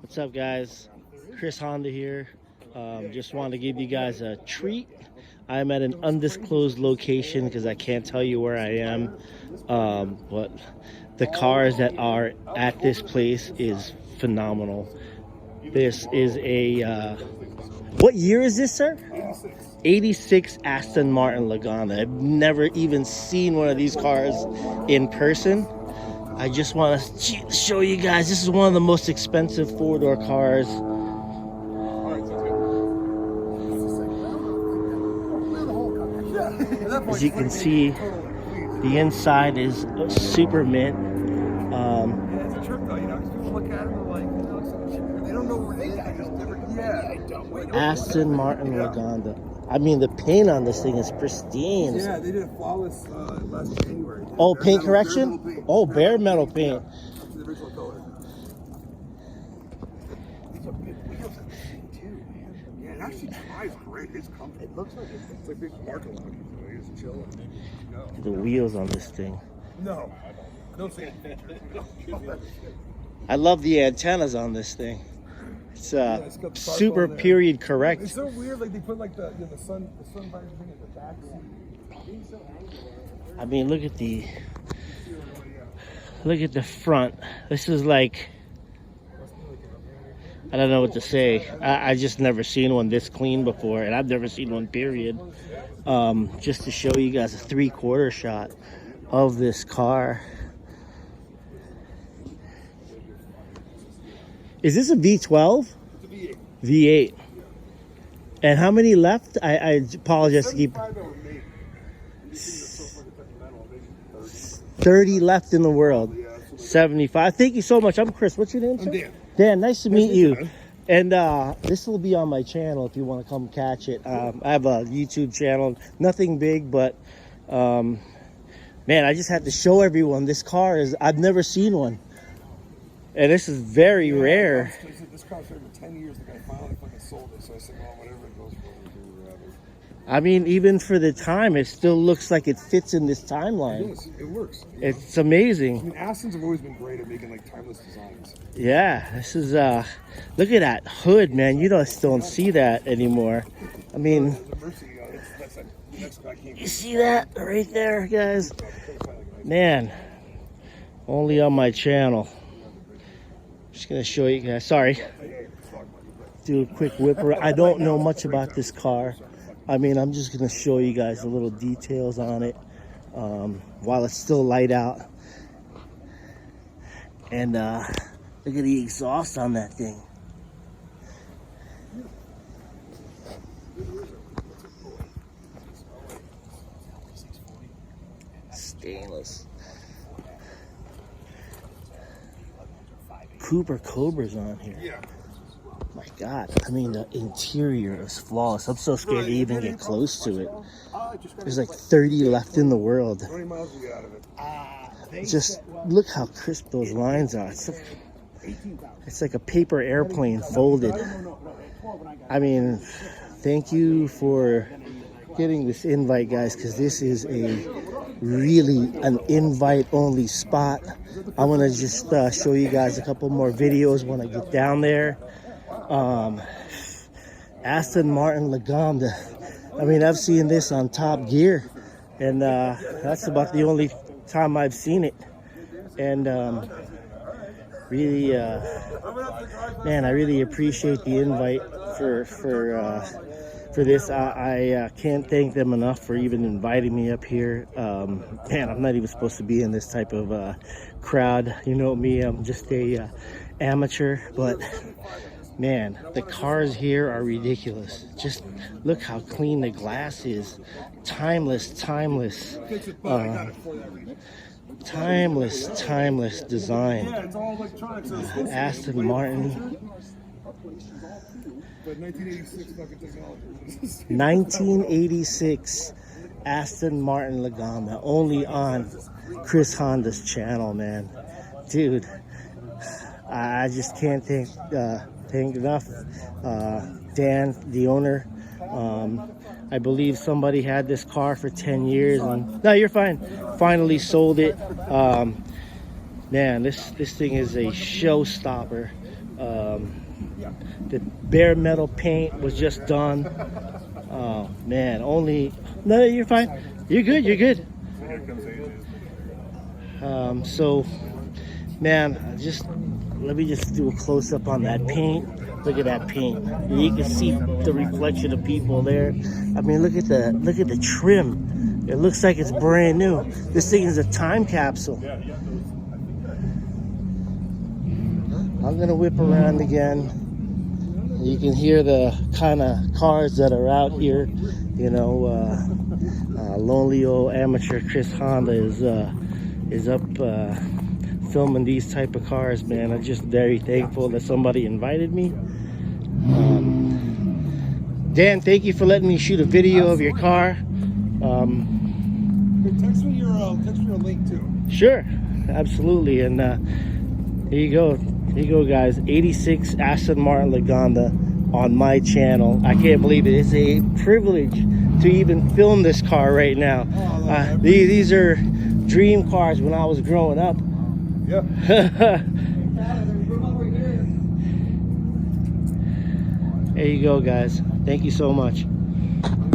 What's up, guys? Chris Honda here. Just wanted to give you guys a treat. I'm at an undisclosed location because I can't tell you where I am. But the cars that are at this place is phenomenal. This is a, what year is this, sir? 86 Aston Martin Lagonda. I've never even seen one of these cars in person. I just want to show you guys, this is one of the most expensive four-door cars. As you can see, the inside is super mint. It's a trip though, you know, because people look at it and like, you know, they don't know where they are. Aston Martin Lagonda. I mean, the paint on this thing is pristine. Yeah, they did a flawless last January. Oh, paint correction? Oh, bare metal paint. Yeah, the original color. These are big wheels in this thing too, man. Yeah, it actually drives great. It's comfortable. It looks like it's like big market lock. You just chilling. The wheels on this thing. No. Don't say it. I love the antennas on this thing. It's super period correct. It's so weird, like they put like the sun visor thing in the back seat. I mean, look at the front. This is like, I don't know what to say. I just never seen one this clean before, and I've never seen one, period. Just to show you guys a 3/4 shot of this car. Is this a V12? It's a V8. V8. And how many left? I apologize to keep. 30 left in the world. 75. Thank you so much. I'm Chris. What's your name, sir? I'm Dan. Dan, nice to meet you. And this will be on my channel if you want to come catch it. I have a YouTube channel. Nothing big, but man, I just had to show everyone this car is. I've never seen one. And this is very rare. This car for 10 years. The guy finally fucking sold it. So I said, well, whatever it goes for. I mean, even for the time, it still looks like it fits in this timeline. It does. It works. It's amazing. I mean, Astons have always been great at making like timeless designs. Yeah, this is look at that hood, man. You just don't see that anymore. I mean, you see that right there, guys? Man, only on my channel. Just gonna show you guys. Sorry, do a quick whip around. I don't know much about this car. I mean, I'm just gonna show you guys the little details on it while it's still light out. And look at the exhaust on that thing. Stainless. Cooper Cobra's on here. Yeah. My God, I mean, the interior is flawless. I'm so scared to even get close to it. There's like 30 left in the world. 20 miles we got of it. Just look how crisp those lines are. It's like a paper airplane folded. I mean, thank you for getting this invite, guys, because this is really an invite-only spot. I'm going to just show you guys a couple more videos when I get down there. Aston Martin Lagonda. I mean, I've seen this on Top Gear, and that's about the only time I've seen it. And really, man, I really appreciate the invite for this. I can't thank them enough for even inviting me up here. Man, I'm not even supposed to be in this type of crowd. You know me, I'm just a amateur, but man, the cars here are ridiculous. Just look how clean the glass is. Timeless design. Aston Martin. 1986 Aston Martin Lagonda, only on Chris Honda's channel, man. Dude, I just can't thank enough Dan, the owner. I believe somebody had this car for 10 years and no, you're fine, finally sold it. Man, this thing is a showstopper. The bare metal paint was just done. Oh man, no, you're fine. You're good. You're good. So, man, let me just do a close up on that paint. Look at that paint. You can see the reflection of people there. I mean, look at the trim. It looks like it's brand new. This thing is a time capsule. I'm gonna whip around again. You can hear the kind of cars that are out here. You know, lonely old amateur Chris Honda is up filming these type of cars, man. I'm just very thankful that somebody invited me. Dan, thank you for letting me shoot a video of your car. Text me your link too. Sure, absolutely. And here you go. Here you go, guys. 86 Aston Martin Lagonda on my channel. I can't believe it. It's a privilege to even film this car right now. These are dream cars when I was growing up. Yeah. There you go, guys. Thank you so much.